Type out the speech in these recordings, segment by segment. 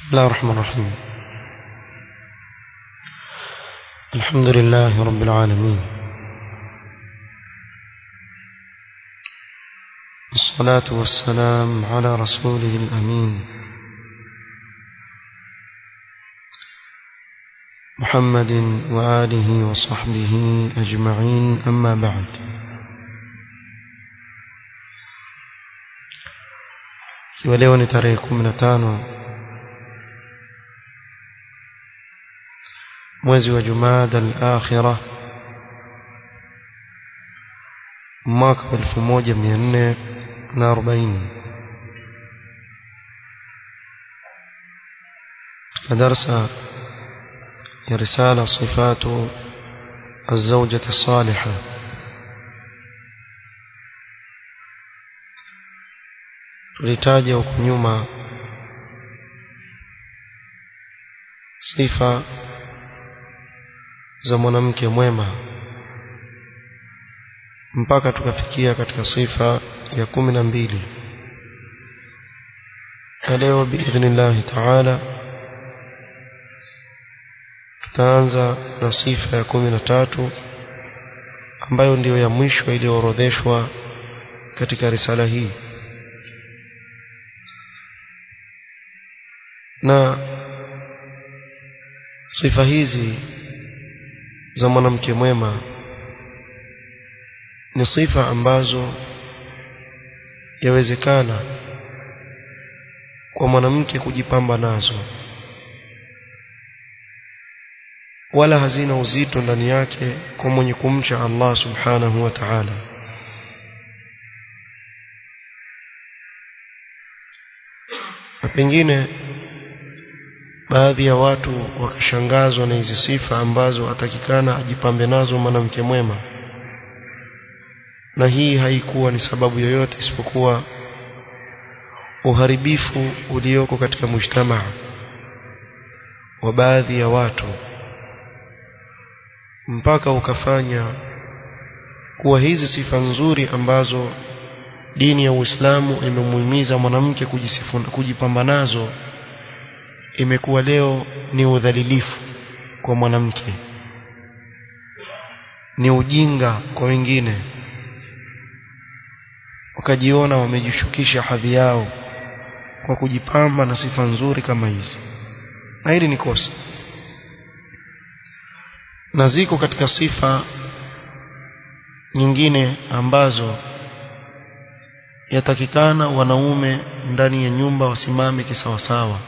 بسم الله الرحمن الرحيم. الحمد لله رب العالمين، والصلاة والسلام على رسوله الأمين محمد وآله وصحبه أجمعين، أما بعد. ikiwa leo ni tarehe 15 mwezi wa Jumada al-Akhirah mwaka 1440 katika darasa ya risala sifatu الزوجة الصالحة tulitaja huko nyuma sifa za mwanamke mwema mpaka tukafikia katika sifa ya 12. Na leo biidhnillah ta'ala tutaanza na sifa ya 13 ambayo ndiyo ya mwisho iliyoorodheshwa katika risala hii. Na sifa hizi za mwanamke mwema ni sifa ambazo yawezekana kwa mwanamke kujipamba nazo, wala hazina uzito ndani yake kwa mwenye kumcha Allah subhanahu wa ta'ala. Na pengine baadhi ya watu wakashangazwa na hizi sifa ambazo atakikana ajipambe nazo mwanamke mwema, na hii haikuwa ni sababu yoyote isipokuwa uharibifu ulioko katika mujtamaa wa baadhi ya watu, mpaka ukafanya kuwa hizi sifa nzuri ambazo dini ya Uislamu imemuhimiza mwanamke kujipamba nazo imekuwa leo ni udhalilifu kwa mwanamke, ni ujinga kwa wengine, wakajiona wamejishukisha hadhi yao kwa kujipamba na sifa nzuri kama hizi. Na hili ni kosa, na ziko katika sifa nyingine ambazo yatakikana wanaume ndani ya nyumba wasimame kisawasawa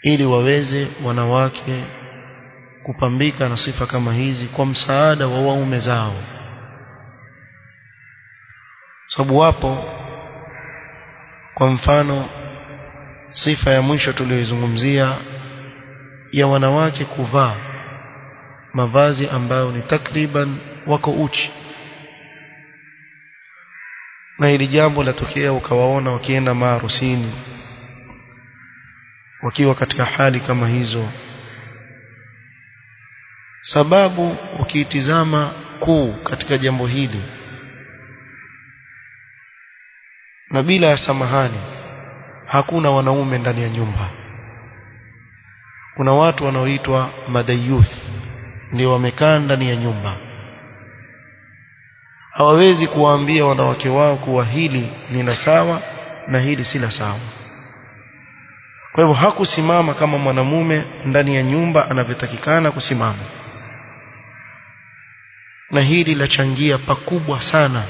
ili waweze wanawake kupambika na sifa kama hizi kwa msaada wa waume zao. Sababu wapo, kwa mfano sifa ya mwisho tuliyozungumzia ya wanawake kuvaa mavazi ambayo ni takriban wako uchi, na hili jambo latokea ukawaona wakienda maharusini wakiwa katika hali kama hizo. Sababu ukiitizama kuu katika jambo hili, na bila ya samahani, hakuna wanaume ndani ya nyumba. Kuna watu wanaoitwa madayuth ndio wamekaa ndani ya nyumba, hawawezi kuwaambia wanawake wao kuwa hili ni la sawa na hili si la sawa. Kwa hivyo hakusimama kama mwanamume ndani ya nyumba anavyotakikana kusimama, na hili lachangia pakubwa sana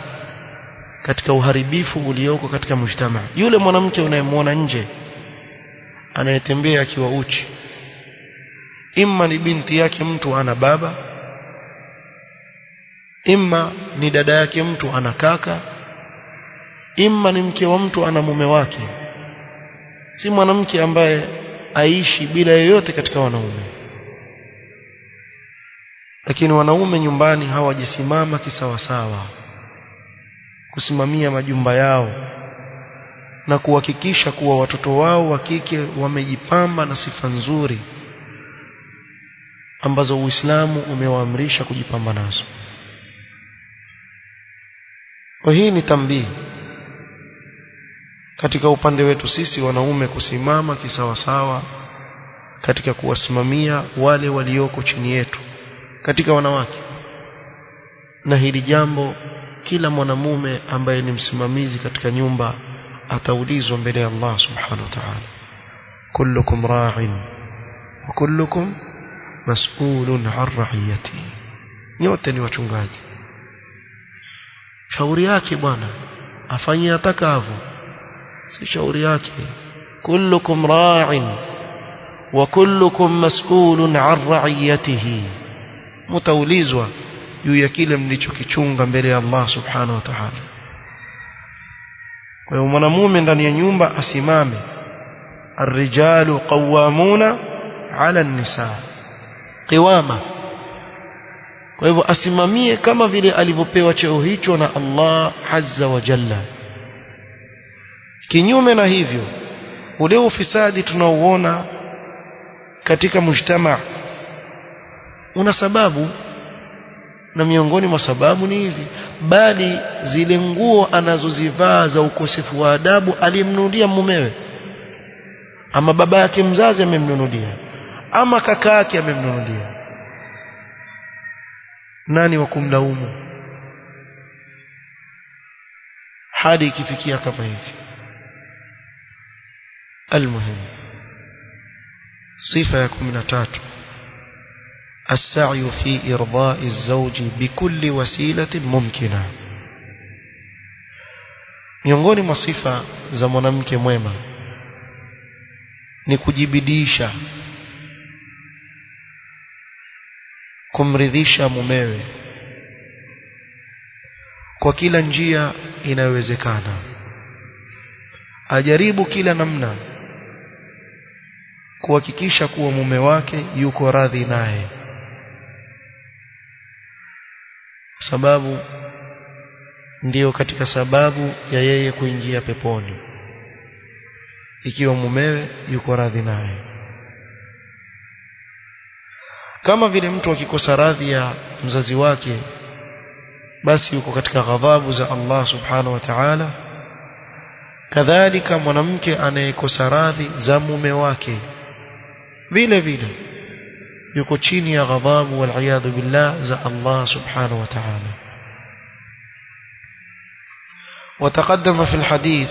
katika uharibifu ulioko katika mujtamaa. Yule mwanamke unayemwona nje anayetembea akiwa uchi, imma ni binti yake mtu ana baba, imma ni dada yake mtu ana kaka, imma ni mke wa mtu ana mume wake. Si mwanamke ambaye aishi bila yoyote katika wanaume. Lakini wanaume nyumbani hawajisimama kisawasawa kusimamia majumba yao na kuhakikisha kuwa watoto wao wa kike wamejipamba na sifa nzuri ambazo Uislamu umewaamrisha kujipamba nazo. Kwa hii ni tambii katika upande wetu sisi wanaume kusimama kisawasawa katika kuwasimamia wale walioko chini yetu katika wanawake. Na hili jambo kila mwanamume ambaye ni msimamizi katika nyumba ataulizwa mbele ya Allah subhanahu wa ta'ala. Kullukum ra'in wa kullukum mas'ulun 'an ra'iyati. Nyote ni wachungaji. Shauri yake bwana afanyie atakavyo, si shauri yake. Kullukum ra'in wa kullukum mas'ulun 'an ra'iyatihi. Mtaulizwa juu ya kile mlichokichunga mbele ya Allah subhanahu wa ta'ala. Kwa hiyo mwanamume ndani ya nyumba asimame. Ar-rijalu qawwamuna 'ala an-nisaa. Qiwama. Kwa hivyo asimamie kama vile alivyopewa cheo hicho na Allah azza wa jalla. Kinyume na hivyo, ule ufisadi tunaoona katika mujtama una sababu, na miongoni mwa sababu ni hivi: bali zile nguo anazozivaa za ukosefu wa adabu alimnunulia mumewe, ama baba yake mzazi amemnunulia, ama kaka yake amemnunulia. Nani wa kumlaumu hadi ikifikia kama hivi? Almuhim, sifa ya 13: السعي في إرضاء الزوج بكل وسيلة ممكنة. miongoni mwa sifa za mwanamke mwema ni kujibidisha kumridhisha mumewe kwa kila njia inayowezekana. Ajaribu kila namna kuhakikisha kuwa mume wake yuko radhi naye, sababu ndiyo katika sababu ya yeye kuingia peponi, ikiwa mumewe yuko radhi naye. Kama vile mtu akikosa radhi ya mzazi wake, basi yuko katika ghadhabu za Allah subhanahu wa ta'ala. Kadhalika mwanamke anayekosa radhi za mume wake vile vile yuko chini ya ghadhabu wal iyad billah za Allah subhanahu wa ta'ala. وتقدم في الحديث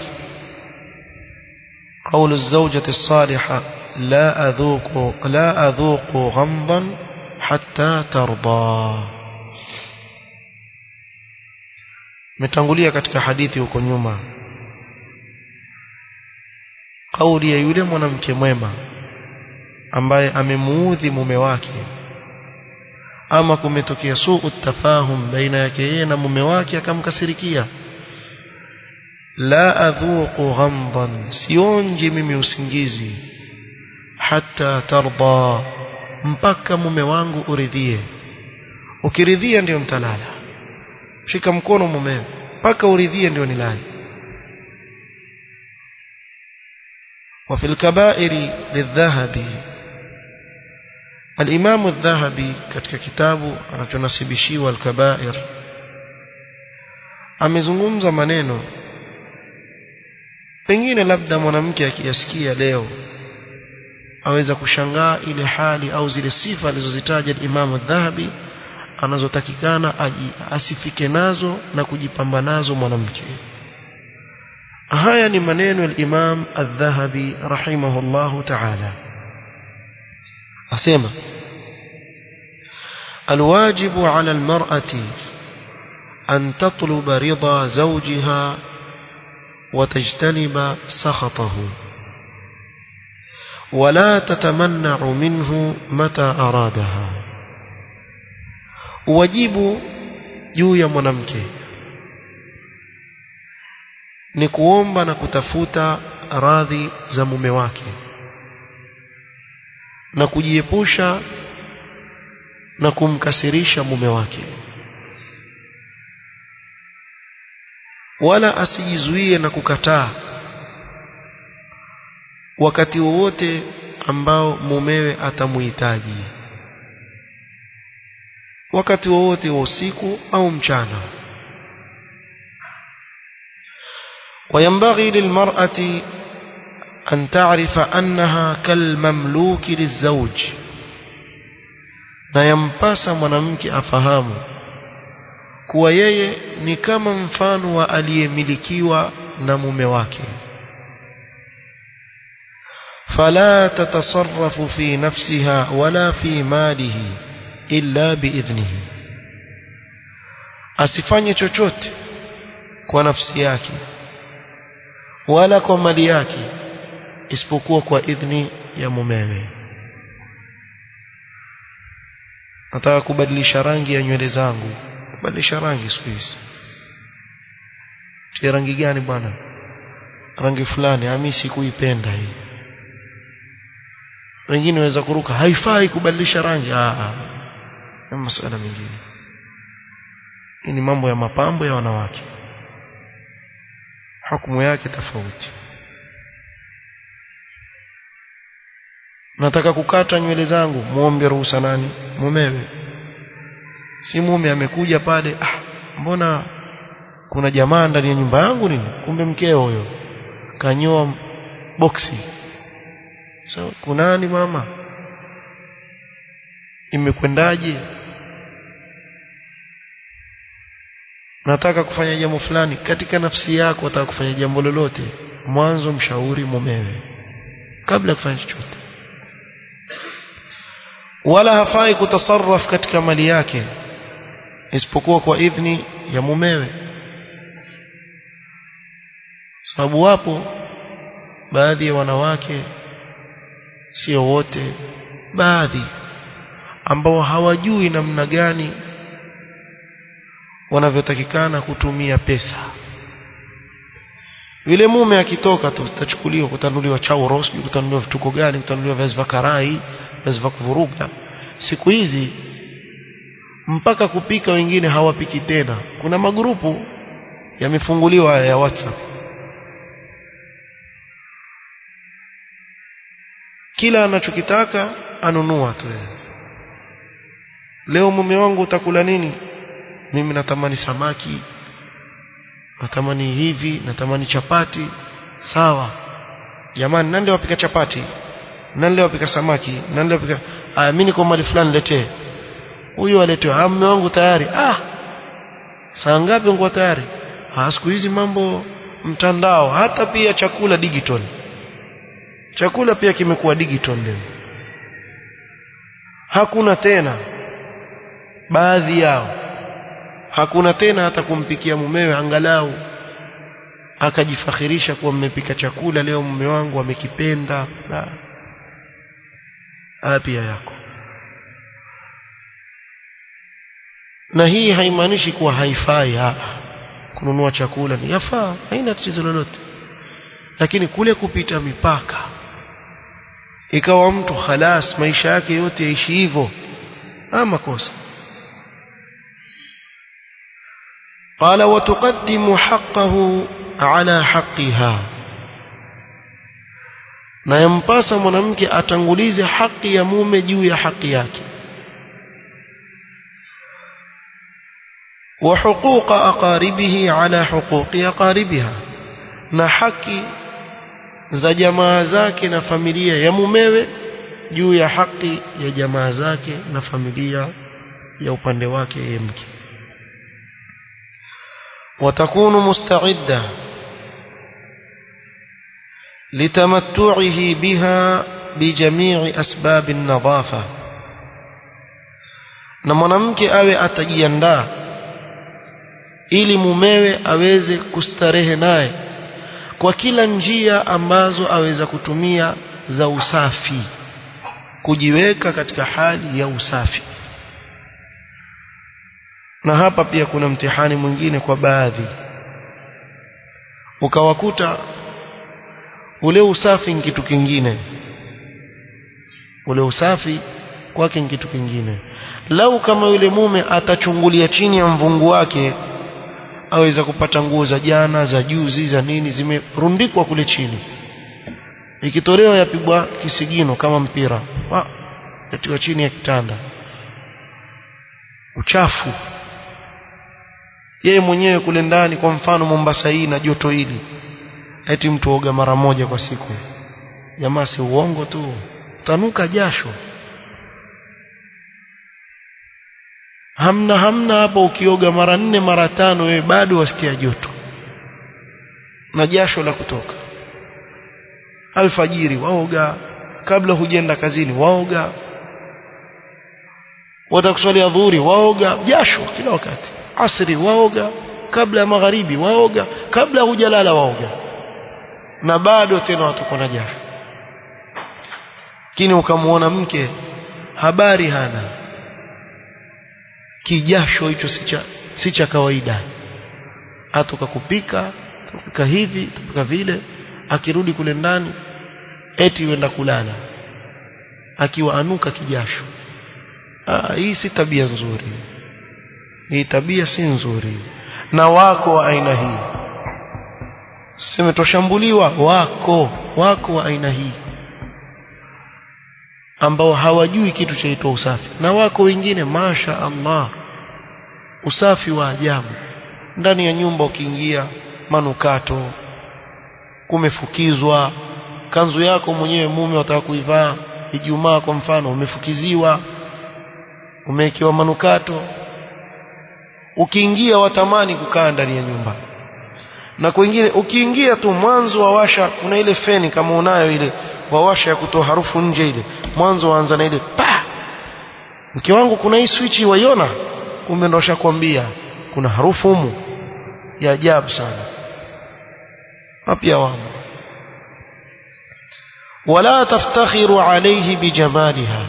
قول الزوجة الصالحة: لا أذوق غمضا حتى ترضى. متangulia katika hadithi huko nyuma kauli ya yule mwanamke mwema ambaye amemuudhi mume wake, ama kumetokea suu tafahum baina yake yeye na mume wake akamkasirikia: la adhuqu ghamdan, sionji mimi usingizi, hatta tarda, mpaka mume wangu uridhie. Ukiridhia ndio mtalala, shika mkono mume mpaka uridhie ndio nilale. وفي الكبائر للذهبي، الإمام الذهبي katika kitabu anachonasibishiwa al-Kabair amezungumza maneno pengine labda mwanamke akiyasikia leo aweza kushangaa ile hali au zile sifa alizozitaja al-Imam al-Dhahabi anazotakikana asifike nazo na kujipamba nazo mwanamke. Haya ni maneno al-Imam al-Dhahabi rahimahullahu ta'ala. asema: الواجب على المرأة أن تطلب رضا زوجها وتجتنب سخطه، ولا تتمنع منه متى أرادها. wajibu juu ya mwanamke ni kuomba na kutafuta radhi za mume wake na kujiepusha na kumkasirisha mume wake, wala asijizuie na kukataa wakati wowote ambao mumewe atamuhitaji, wakati wowote wa usiku au mchana. وينبغي للمرأة أن تعرف أنها كالمملوك للزوج na yampasa mwanamke afahamu kuwa yeye ni kama mfano wa aliyemilikiwa na mume wake. فلا تتصرف في نفسها ولا في ماله إلا بإذنه, asifanye chochote kwa nafsi yake wala kwa mali yake isipokuwa kwa idhni ya mumewe. Nataka kubadilisha rangi ya nywele zangu, badilisha rangi siku hizi. Tia rangi gani bwana? Rangi fulani, mimi sikuipenda hii. Wengine waweza kuruka, haifai kubadilisha rangi. Ni masuala mengine. Hii ni mambo ya mapambo ya wanawake, hukumu yake tofauti. Nataka kukata nywele zangu, muombe ruhusa nani? Mumewe. Si mume amekuja pale, mbona kuna jamaa ndani ya nyumba yangu nini? Kumbe mkeo huyo kanyoa boksi. So kunani mama? Imekwendaje? Nataka kufanya jambo fulani katika nafsi yako, nataka kufanya jambo lolote, mwanzo mshauri mumewe kabla kufanya chochote. Wala hafai kutasarraf katika mali yake isipokuwa kwa idhni ya mumewe. Sababu wapo baadhi ya wanawake, sio wote, baadhi ambao hawajui namna gani wanavyotakikana kutumia pesa. Yule mume akitoka tu tachukuliwa, kutanuliwa chauro, kutanuliwa vituko gani, kutanuliwa viazi vya karai, viazi vya kuvuruga. Siku hizi mpaka kupika wengine hawapiki tena. Kuna magrupu yamefunguliwa ya WhatsApp, kila anachokitaka anunua tu. Leo mume wangu utakula nini? Mimi natamani samaki, natamani hivi, natamani chapati. Sawa jamani, nani leo wapika chapati? Nani leo wapika samaki? Nani leo wapika? Mimi niko mali fulani, letee. Huyo aletee. Mume wangu tayari. Saa ngapi ngo tayari? Siku hizi mambo mtandao, hata pia chakula digital. Chakula pia kimekuwa digital leo. Hakuna tena, baadhi yao hakuna tena hata kumpikia mumewe angalau akajifakhirisha kuwa mmepika chakula leo mume wangu amekipenda. Pia yako. Na hii haimaanishi kuwa haifai kununua chakula, ni yafaa, haina tatizo lolote. Lakini kule kupita mipaka, ikawa mtu khalas maisha yake yote yaishi hivyo, makosa. قال وتقدم حقه على حقها, na yampasa mwanamke atangulize haki ya mume juu ya haki yake. wa huquqa aqaribihi ala huquqi aqaribiha, na haki za jamaa zake na familia ya mumewe juu ya haki ya jamaa zake na familia ya upande wake yeye mke. وتكون مستعدة لتمتعه بها بجميع أسباب النظافة, na mwanamke awe atajiandaa ili mumewe aweze kustarehe naye kwa kila njia ambazo aweza kutumia za usafi, kujiweka katika hali ya usafi. Na hapa pia kuna mtihani mwingine kwa baadhi, ukawakuta ule usafi ni kitu kingine, ule usafi kwake ni kitu kingine. Lau kama yule mume atachungulia chini ya mvungu wake, aweza kupata nguo za jana, za juzi, za nini zimerundikwa kule chini, ikitolewa yapigwa kisigino kama mpira, yatiwa chini ya kitanda, uchafu. Yeye mwenyewe kule ndani, kwa mfano Mombasa hii na joto hili, eti mtu oga mara moja kwa siku. Jamaa, si uongo tu, utanuka jasho. Hamna hapo ukioga mara 4 mara 5 wewe bado wasikia joto na jasho la kutoka. Alfajiri waoga, kabla hujenda kazini waoga, watakuswalia dhuhuri waoga, jasho kila wakati. Asri waoga, kabla ya magharibi waoga, kabla hujalala waoga, na bado tena watu na jasho. Lakini ukamuona mke habari hana, kijasho hicho si cha kawaida. Atoka kupika hivi kupika vile, akirudi kule ndani eti wenda kulala akiwa anuka kijasho. Hii si tabia nzuri, hii tabia si nzuri. Na wako wa aina hii, sema toshambuliwa, wako wa aina hii ambao hawajui kitu chaitwa usafi. Na wako wengine masha Allah, usafi wa ajabu. Ndani ya nyumba ukiingia, manukato, kumefukizwa. Kanzu yako mwenyewe mume wataka kuivaa Ijumaa kwa mfano, umefukiziwa, umewekewa manukato. Ukiingia watamani kukaa ndani ya nyumba. Na kwingine ukiingia tu mwanzo wawasha, kuna ile feni kama unayo ile wawasha ya kutoa harufu nje ile, mwanzo waanza na ile pa, mke wangu kuna hii switch waiona, kumbe ndo ashakwambia kuna harufu humu ya ajabu sana. Hapia wamo. Wala taftakhiru alayhi bijamaliha,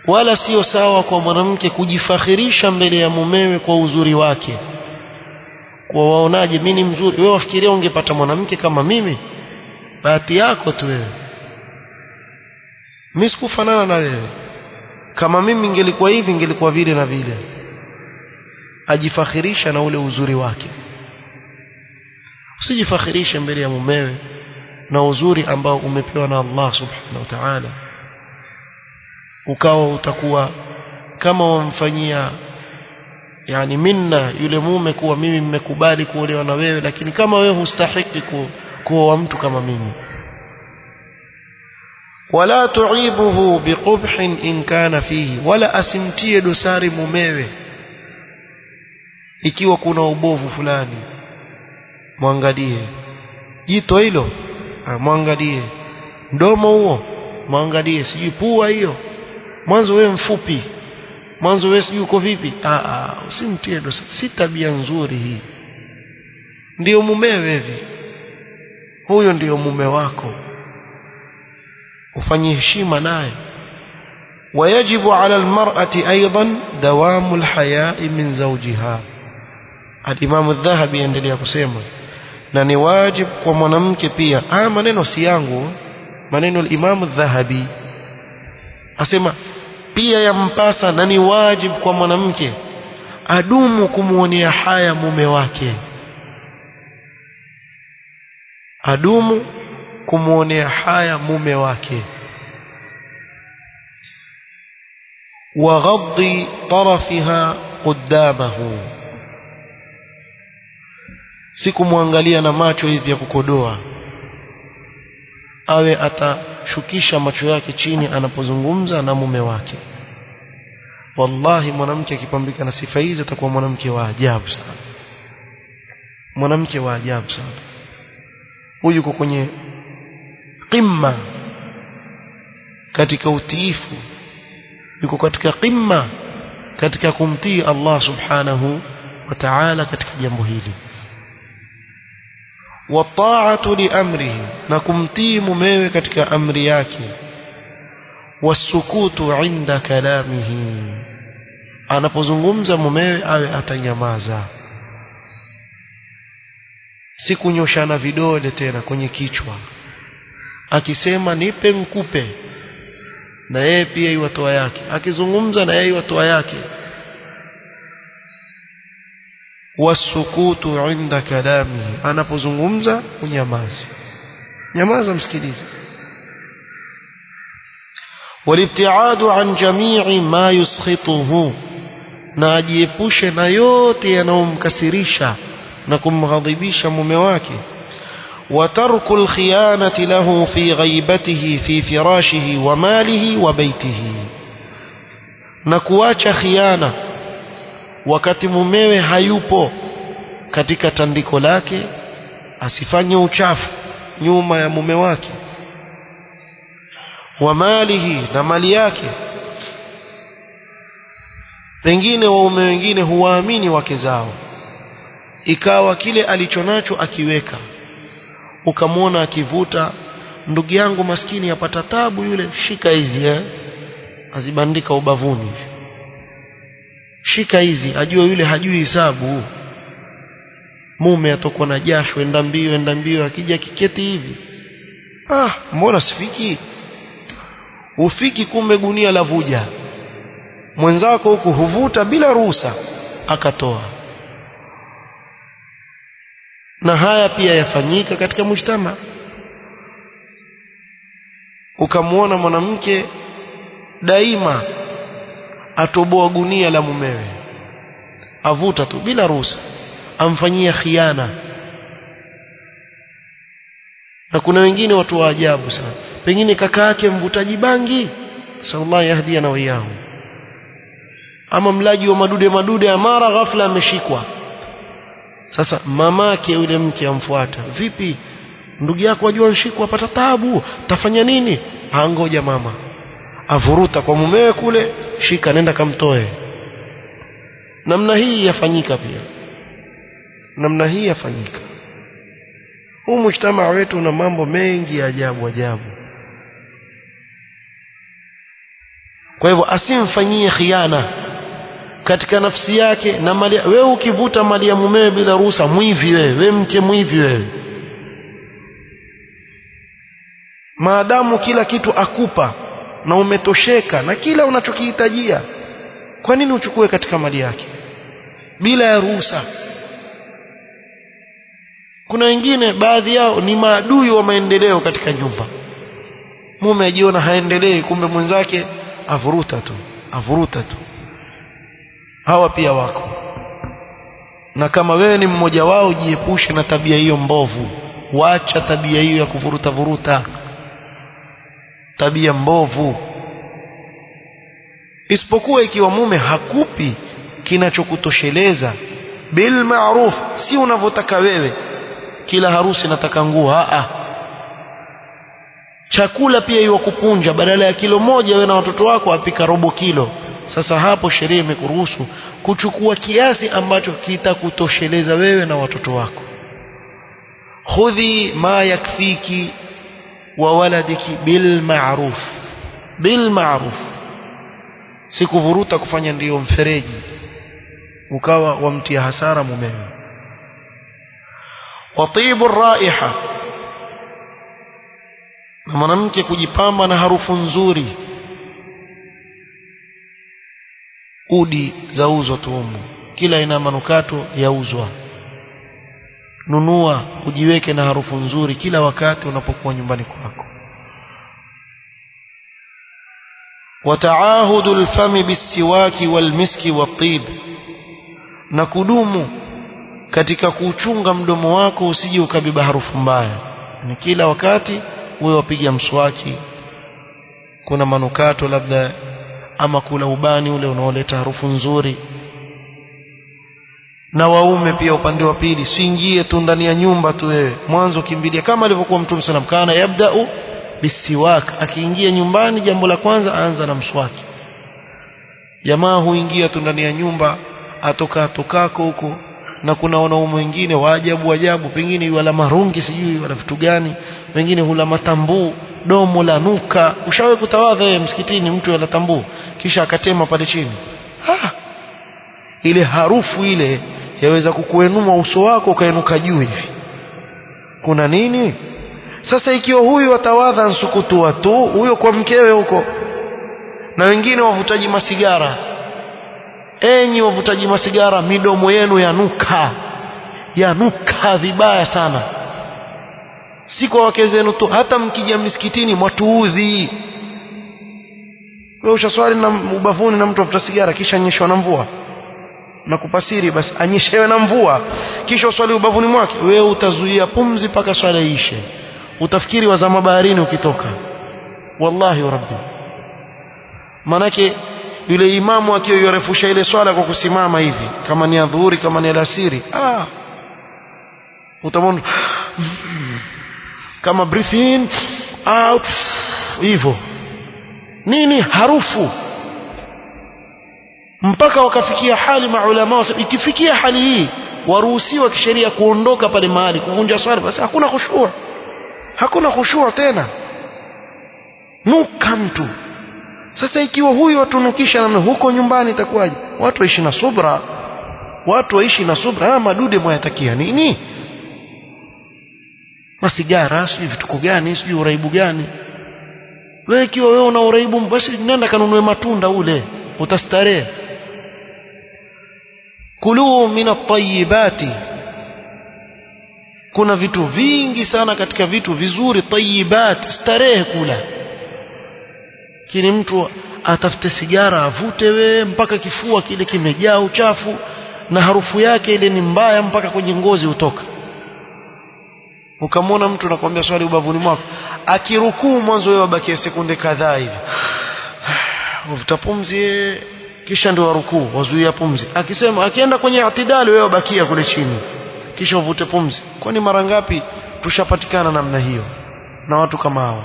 wala sio sawa kwa mwanamke kujifakhirisha mbele ya mumewe kwa uzuri wake. Kwa waonaje mimi ni mzuri? Wewe wafikiria ungepata mwanamke kama mimi? Bahati yako tu wewe. Mimi sikufanana na wewe. Kama mimi ningelikuwa hivi, ningelikuwa vile na vile. Ajifakhirisha na ule uzuri wake. Usijifakhirishe mbele ya mumewe na uzuri ambao umepewa na Allah subhanahu wa ta'ala, ukawa utakuwa kama wamfanyia yani minna yule mume kuwa mimi nimekubali kuolewa na wewe, lakini kama wewe hustahiki kuoa mtu kama mimi. Wala tu'ibuhu biqubhin in kana fihi, wala asimtie dosari mumewe ikiwa kuna ubovu fulani. Mwangalie jito hilo, mwangalie mdomo huo, mwangalie sijui pua hiyo, mwanzo wewe mfupi, mwanzo wewe sijui uko vipi. Usimtie dosari, si tabia nzuri hii. Ndio mumewe hivi, huyo ndio mume wako, ufanye heshima naye. ويجب على المرأة أيضا دوام الحياء من زوجها. الإمام الذهبي يندلي kusema na ni wajib kwa mwanamke pia. Maneno si yangu, maneno al-Imam al-Dhahabi asema pia yampasa na ni wajib kwa mwanamke adumu kumuonea haya mume wake, adumu kumuonea haya mume wake. wa ghaddi tarafiha qudamahu, si kumwangalia na macho hivi ya kukodoa, awe atashukisha macho yake chini anapozungumza na mume wake. Wallahi mwanamke akipambika na sifa hizi atakuwa mwanamke wa ajabu sana, mwanamke wa ajabu sana. Huyu yuko kwenye qimma katika utiifu, yuko katika qimma katika kumtii Allah subhanahu wa ta'ala katika jambo hili. Wa ta'atu li amrihi, na kumtii mumewe katika amri yake. Wasukutu inda kalamihi, anapozungumza mumewe awe atanyamaza, si kunyoshana vidole tena kwenye kichwa, akisema nipe nikupe, na yeye pia iwatoa yake, akizungumza na yeye iwatoa yake. Wasukutu inda kalamihi, anapozungumza unyamaze, nyamaza msikilize. Walibtiadu an jamii ma yuskhituhu, na ajiepushe na yote yanayomkasirisha na kumghadhibisha mume wake. وترك الخيانة له في غيبته في فراشه وماله وبيته نكواcha khiana wakati mumewe hayupo katika tandiko lake asifanye uchafu nyuma ya mume wake wa malihi na mali yake pengine waume wengine huwaamini wake zao ikawa kile alichonacho akiweka ukamwona akivuta ndugu yangu maskini yapata tabu yule shika hizi azibandika ubavuni shika hizi ajua yule hajui hisabu mume atokwa na jasho enda mbio akija kiketi hivi mbona sifiki ufiki kumbe gunia la vuja mwenzako huku huvuta bila ruhusa akatoa na haya pia yafanyika katika mujtama ukamwona mwanamke daima atoboa gunia la mumewe avuta tu bila ruhusa amfanyia khiana na kuna wengine watu wa ajabu sana pengine kaka yake mvutaji bangi sallallahu yahdi na wao ama mlaji wa madude ya mara ghafla ameshikwa sasa mamake yule mke amfuata vipi ndugu yako wajua nshikwa apata taabu tafanya nini ngoja mama avuruta kwa mumewe kule shika nenda kamtoe namna hii yafanyika pia huu mujtamaa wetu una mambo mengi ya ajabu kwa hivyo asimfanyie khiana katika nafsi yake na mali wewe ukivuta mali ya mumewe bila ruhusa mwivi wewe mke mwivi wewe maadamu kila kitu akupa na umetosheka na kila unachokihitajia kwa nini uchukue katika mali yake bila ya ruhusa kuna wengine baadhi yao ni maadui wa maendeleo katika nyumba mume ajiona haendelei kumbe mwenzake avuruta tu hawa pia wako na kama wewe ni mmoja wao jiepushe na tabia hiyo mbovu waacha tabia hiyo ya kuvuruta tabia mbovu isipokuwa ikiwa mume hakupi kinachokutosheleza bil ma'ruf si unavyotaka wewe kila harusi nataka nguo chakula pia iwa kupunja badala ya kilo moja wewe na watoto wako apika robo kilo sasa hapo sheria imekuruhusu kuchukua kiasi ambacho kitakutosheleza wewe na watoto wako khudhi ma yakfiki wa waladiki bil ma'ruf sikuvuruta kufanya ndiyo mfereji ukawa wamtia hasara mumewe watibu raiha na mwanamke kujipamba na harufu nzuri udi zauzwa tumu kila ina manukato yauzwa nunua ujiweke na harufu nzuri kila wakati unapokuwa nyumbani kwako وتعاهد الفم بالسواك والمسك والطيب na kudumu katika kuchunga mdomo wako usije ukabeba harufu mbaya ni kila wakati wewe wapiga mswaki kuna manukato labda ama kula ubani ule unaoleta harufu nzuri na waume pia upande wa pili siingie tu ndani ya nyumba tu wewe mwanzo kimbilia kama alivyokuwa Mtume sallam kana yabda'u bisiwak akiingia nyumbani jambo la kwanza aanza na mswaki jamaa huingia tu ndani ya nyumba atokako huko na kuna wanaume wengine waajabu pengine wala marungi sijui wala vitu gani wengine hula matambu domo la nuka ushawe kutawadha msikitini mtu wala tambu kisha akatema pale chini ile harufu ile yaweza kukuenua uso wako ukainuka juu hivi kuna nini sasa ikiwa huyu atawadha nsukutua tu huyo kwa mkewe huko na wengine wavutaji masigara enyi wavutaji masigara midomo yenu yanuka vibaya sana si kwa wake zenu tu hata mkija msikitini mwatuudhi wewe ushaswali na ubavuni na mtu avuta sigara kisha nyeshwa na mvua na kupasiri, basi anyeshewe na mvua kisha uswali ubavuni mwake, wewe utazuia pumzi mpaka swala iishe, utafikiri wazama baharini ukitoka. Wallahi wa rabbi, manake yule imamu akiyorefusha ile swala kwa kusimama hivi, kama ni adhuhuri kama ni alasiri, utamwona kama breathe in out hivyo, nini harufu, mpaka wakafikia hali maulama ikifikia hali hii waruhusiwa kisheria kuondoka pale mahali kuvunja swala, basi hakuna khushu' tena, nuka mtu. Sasa ikiwa huyu watunukisha namna huko nyumbani itakuwaje? Watu waishi na subra, madude mwayatakia nini? Masigara, sijui vituko gani, sijui uraibu gani. Wewe ikiwa wewe una uraibu, basi nenda kanunue matunda ule, utastarehe. Kulu min at-tayyibati, kuna vitu vingi sana katika vitu vizuri, tayyibat, starehe kula. Kini mtu atafute sigara avute mpaka kifua kile kimejaa uchafu, na harufu yake ile ni mbaya mpaka kwenye ngozi utoka. Ukamwona mtu nakwambia swali ubavuni mwako, akirukuu mwanzo wewe wabakia sekunde kadhaa hivi, uvuta pumzi kisha ndio warukuu, wazuia pumzi. Akienda kwenye itidali wewe wabakia kule chini kisha uvute pumzi. Kwani mara ngapi tushapatikana namna hiyo na watu kama hao?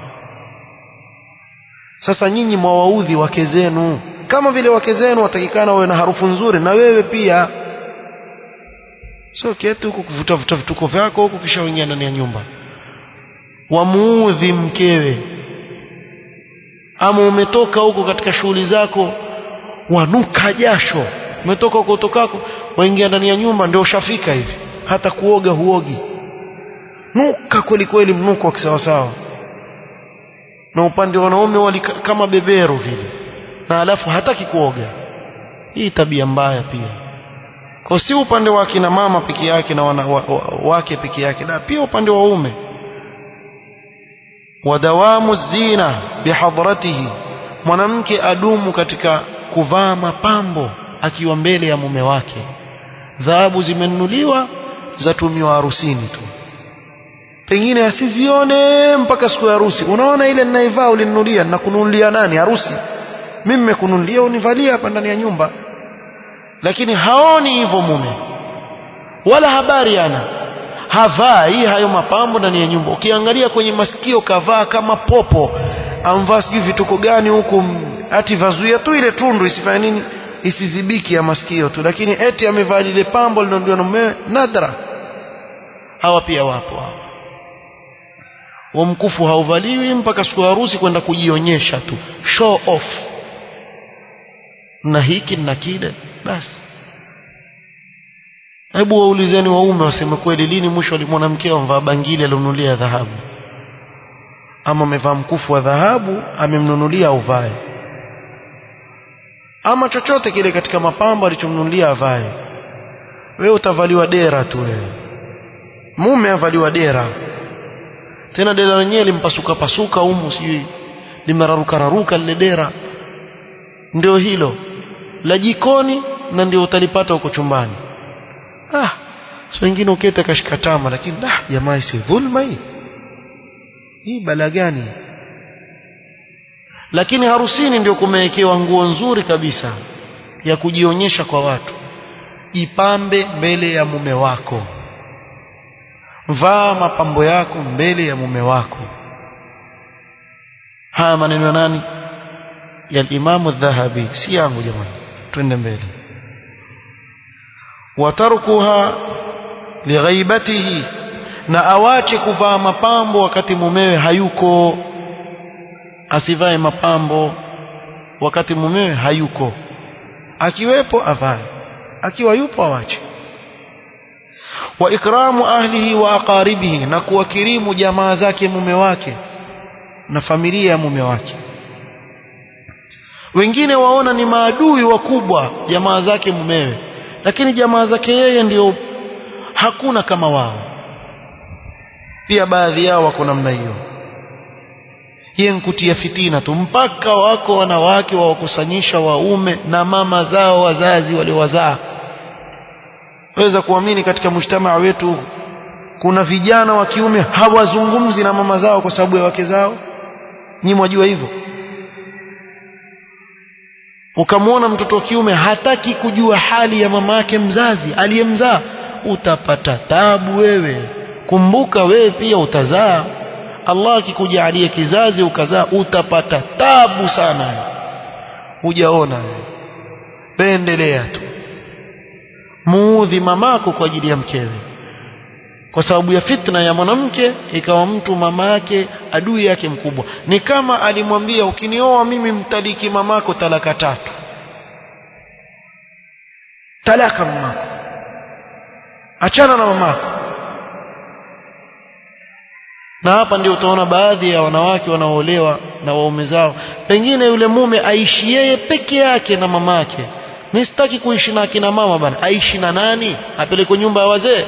Sasa nyinyi mwawaudhi wake zenu, kama vile wake zenu watakikana wawe na harufu nzuri, na wewe pia. Sio kitu kuvuta vituko vyako huko kisha uingia ndani ya nyumba wamuudhi mkewe, ama umetoka huko katika shughuli zako wanuka jasho, umetoka huko utokako waingia ndani ya nyumba ndio ushafika hivi, hata kuoga huogi, nuka kweli kweli, mnuko wa kisawasawa. Na upande wa wanaume wali kama beberu vile, na alafu hataki kuoga. Hii tabia mbaya pia. Kwa si upande wa kina mama peke yake na wake peke yake, na pia upande wa waume. Wadawamu zina bihadratihi, mwanamke adumu katika kuvaa mapambo akiwa mbele ya mume wake. Dhahabu zimenunuliwa zatumiwa harusini tu, pengine asizione mpaka siku ya harusi. Unaona ile ninaivaa ulininunulia, nakununulia nani? Harusi. Mimi nimekununulia univalia hapa ndani ya nyumba. Lakini haoni hivyo mume, wala habari ana havai hayo mapambo ndani ya nyumba. Ukiangalia kwenye masikio kavaa kama popo, amvaa sijui vituko gani huko, ati vazuia tu ile tundu isifanye nini, isizibiki ya masikio tu, lakini eti amevaa ile pambo linalonunuliwa na mume. Nadra. Hawa pia wapo hawa. Mkufu hauvaliwi mpaka siku ya harusi kwenda kujionyesha tu, show off na hiki na kile. Basi hebu waulizeni waume waseme kweli, lini mwisho alimwona mkeo amvaa bangili alionunulia dhahabu, ama amevaa mkufu wa dhahabu amemnunulia auvae, ama chochote kile katika mapambo alichomnunulia avae? Wewe utavaliwa dera tu, wewe mume avaliwa dera, tena dera lenyewe limpasuka pasuka humu, sijui limeraruka raruka lile dera, ndio hilo la jikoni, na ndio utalipata huko chumbani. So wengine uketa kashika tama, lakini jamaa isi dhulma hii bala gani? Lakini harusini ndio kumewekewa nguo nzuri kabisa ya kujionyesha kwa watu. Jipambe mbele ya mume wako, vaa mapambo yako mbele ya mume wako. Haya maneno ya nani? Ya Imam Adh-Dhahabi, si yangu jamani. Twende mbele. Watarkuha lighaibatihi, na awache kuvaa mapambo wakati mumewe hayuko. Asivae mapambo wakati mumewe hayuko, akiwepo avae, akiwa yupo awache. Wa ikramu ahlihi wa aqaribihi, na kuwakirimu jamaa zake mume wake na familia ya mume wake. Wengine waona ni maadui wakubwa jamaa zake mumewe, lakini jamaa zake yeye ndio hakuna kama wao. Pia baadhi yao wako namna hiyo, yeye nkutia fitina tu, mpaka wako wanawake wawakusanyisha waume na mama zao wazazi waliowazaa waweza kuamini katika mujtamaa wetu kuna vijana wa kiume hawazungumzi na mama zao kwa sababu ya wake zao? Nyinyi mwajua hivyo? Ukamwona mtoto wa kiume hataki kujua hali ya mama yake mzazi aliyemzaa, utapata taabu wewe. Kumbuka wewe pia utazaa. Allah akikujalia kizazi ukazaa, utapata taabu sana. Hujaona wewe, pendelea tu muudhi mamako kwa ajili ya mkewe, kwa sababu ya fitna ya mwanamke ikawa mtu mama yake adui yake mkubwa. Ni kama alimwambia ukinioa mimi mtaliki mamako talaka 3. Talaka mamako, achana na mamako. Na hapa ndio utaona baadhi ya wanawake wanaoolewa na waume zao, pengine yule mume aishi yeye peke yake na mamake. Mimi sitaki kuishi na kina mama bana. Aishi na nani? Apelekwe nyumba ya wazee?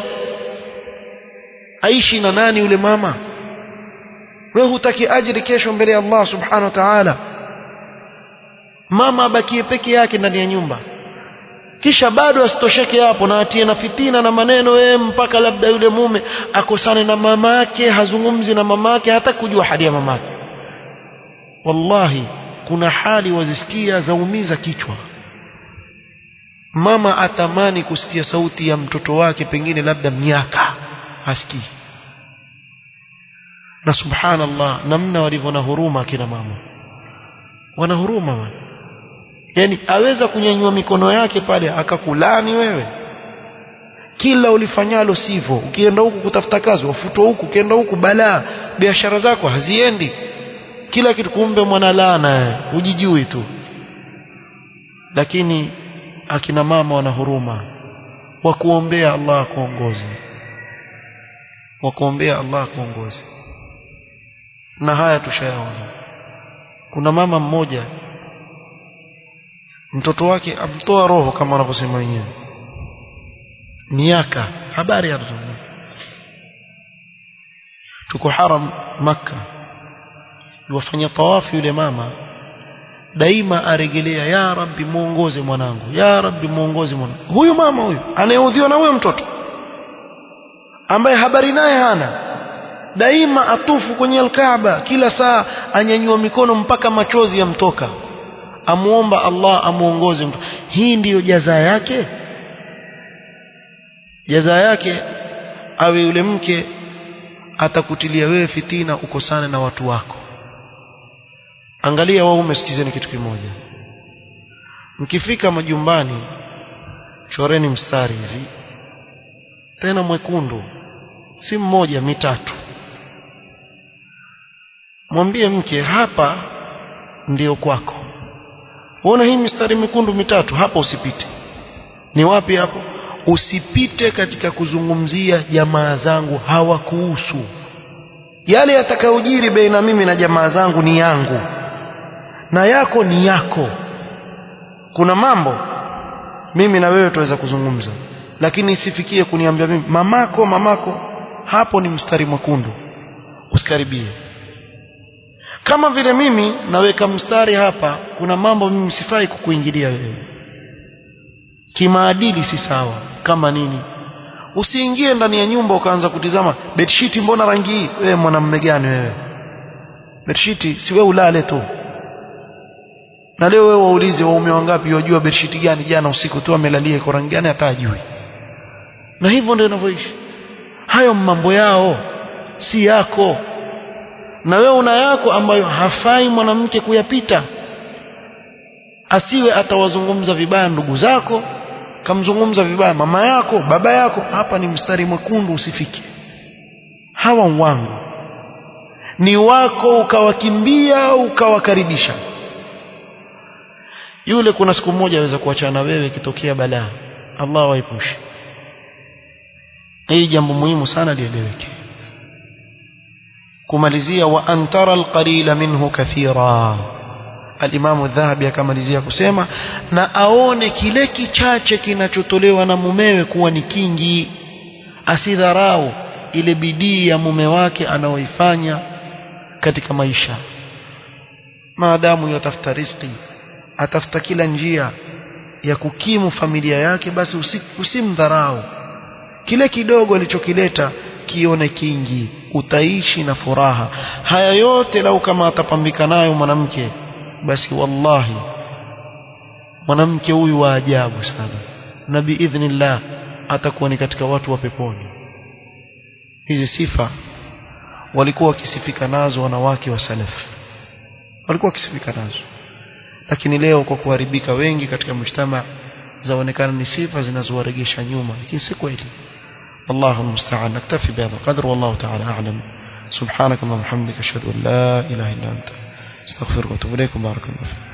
Aishi na nani yule mama? Wewe hutaki ajiri kesho mbele ya Allah subhanahu wa ta'ala? Mama abakie peke yake ndani ya nyumba, kisha bado asitosheke hapo na atie na fitina na maneno mpaka labda yule mume akosane na mamake, hazungumzi na mamake, hata kujua hali ya mamake. Wallahi kuna hali wazisikia zaumiza kichwa. Mama atamani kusikia sauti ya mtoto wake pengine labda miaka hasikii. Na subhanallah, namna walivyo na huruma kina mama, wana huruma wana. Yani aweza kunyanyua mikono yake pale akakulani wewe, kila ulifanyalo sivyo. Ukienda huku kutafuta kazi wafutwa huku, ukienda huku balaa, biashara zako haziendi, kila kitu. Kumbe mwana laana, hujijui tu. Lakini akina mama wana huruma, wakuombea Allah akuongoze, wakuombea Allah akuongoze. Na haya tushayaona. Kuna mama mmoja mtoto wake amtoa roho kama wanavyosema wenyewe, miaka habari ya mtoto. Tuko haram Makkah, yuwafanya tawafu yule mama, daima aregelea, ya Rabbi muongoze mwanangu, ya Rabbi muongoze mwanangu. Huyu mama huyu anayeudhiwa na huyo mtoto ambaye habari naye hana, daima atufu kwenye al-Kaaba, kila saa anyanyua mikono mpaka machozi yamtoka, amuomba Allah amuongoze mtu. Hii ndiyo jaza yake? Jaza yake awe yule mke atakutilia wewe fitina ukosane na watu wako. Angalia waume, sikizeni kitu kimoja. Mkifika majumbani, choreni mstari hivi tena mwekundu, si mmoja, 3. Mwambie mke, hapa ndiyo kwako. Unaona hii mistari mekundu 3 hapa, usipite. Ni wapi hapo? Usipite katika kuzungumzia jamaa zangu, hawakuhusu. Yale yatakayojiri baina mimi na jamaa zangu ni yangu, na yako ni yako. Kuna mambo mimi na wewe tuweza kuzungumza, lakini isifikie kuniambia mimi mamako, mamako. Hapo ni mstari mwekundu, usikaribie. Kama vile mimi naweka mstari hapa, kuna mambo mimi sifai kukuingilia wewe, kimaadili si sawa. Kama nini? Usiingie ndani ya nyumba ukaanza kutizama bedsheet, mbona rangi hii? Wewe mwanamume gani wewe? Bedsheet si wewe ulale tu. Na leo wewe waulize waume wangapi wajua bedsheet gani jana usiku tu amelalia iko rangi gani, hata ajui. Na hivyo ndio inavyoishi. Hayo mambo yao si yako, na wewe una yako ambayo hafai mwanamke kuyapita. Asiwe atawazungumza vibaya ndugu zako, kamzungumza vibaya mama yako, baba yako. Hapa ni mstari mwekundu, usifike. Hawa wangu ni wako, ukawakimbia ukawakaribisha. Yule kuna siku moja aweza kuachana wewe kitokea balaa. Allah waepushe. Hii jambo muhimu sana lieleweke. Kumalizia, wa antara alqalila minhu kathira. Al-Imam Adh-Dhahabi akamalizia kusema, na aone kile kichache kinachotolewa na mumewe kuwa ni kingi. Asidharau ile bidii ya mume wake anaoifanya katika maisha. Maadamu yatafuta riziki, atafuta kila njia ya kukimu familia yake, basi usimdharau. kile kidogo alichokileta kione kingi, utaishi na furaha. Haya yote lau kama atapambika nayo mwanamke, basi wallahi mwanamke huyu wa ajabu sana, na biidhnillah atakuwa ni katika watu wa peponi. Hizi sifa walikuwa wakisifika nazo wanawake wa salaf, walikuwa wakisifika nazo, lakini leo kwa kuharibika wengi katika mujtama zaonekana ni sifa zinazowaregesha nyuma, lakini si kweli. الله المستعان. نكتفي بهذا القدر والله تعالى أعلم. سبحانك اللهم وبحمدك أشهد أن لا إله إلا أنت استغفرك وأتوب إليك. بارك الله فيك.